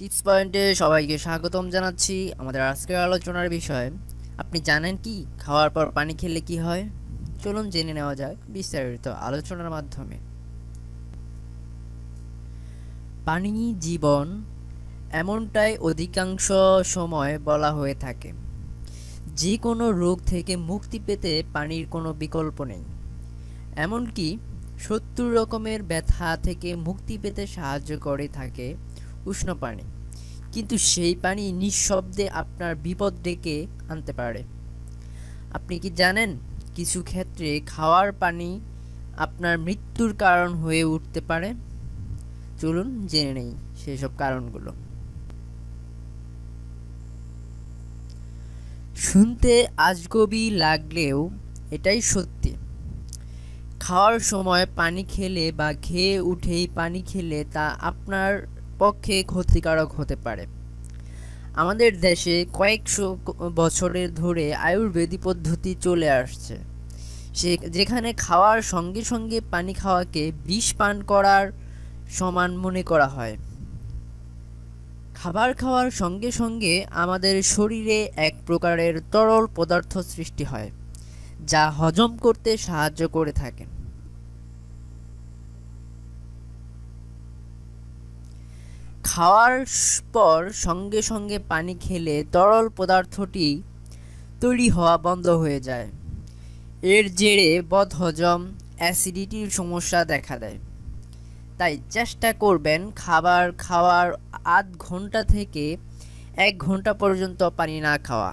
Tips পয়েন্টে সবাইকে স্বাগতম জানাচ্ছি। আমাদের আজকের আলোচনার বিষয়, আপনি জানেন কি খাওয়ার পর পানি খেলে কি হয়? চলুন জেনে নেওয়া যাক বিস্তারিত আলোচনার মাধ্যমে। পানি জীবন, এমনটাই অধিকাংশ সময় বলা হয়ে থাকে। যে কোনো রোগ থেকে মুক্তি পেতে পানির কোনো বিকল্প নেই। এমনকি ৭০ রকমের ব্যথা থেকে মুক্তি পেতে সাহায্য করে থাকে উষ্ণ পানি। কিন্তু সেই পানি নিঃশব্দে আপনার বিপদ ডেকে আনতে পারে। আপনি কি জানেন, কিছু ক্ষেত্রে খাওয়ার পানি আপনার মৃত্যুর কারণ হয়ে উঠতে পারে? চলুন জেনে নেই সেসব কারণগুলো। শুনতে আজগুবি লাগলেও এটাই সত্যি। খাওয়ার সময় পানি খেলে বা খেয়ে উঠেই পানি খেলে তা আপনার পক্ষে ক্ষতিকারক হতে পারে। আমাদের দেশে কয়েকশো বছরের ধরে আয়ুর্বেদিক পদ্ধতি চলে আসছে, যেখানে খাওয়ার সঙ্গে সঙ্গে পানি খাওয়াকে বিষ পান করার সমান মনে করা হয়। খাবার খাওয়ার সঙ্গে সঙ্গে আমাদের শরীরে এক প্রকারের তরল পদার্থ সৃষ্টি হয়, যা হজম করতে সাহায্য করে থাকে। খাওয়ার পর সঙ্গে সঙ্গে পানি খেলে তরল পদার্থটি তৈরি হওয়া বন্ধ হয়ে যায়। এর জেরে বদহজম, অ্যাসিডিটির সমস্যা দেখা দেয়। তাই চেষ্টা করবেন খাবার খাওয়ার আধ ঘন্টা থেকে ১ ঘন্টা পর্যন্ত পানি না খাওয়া।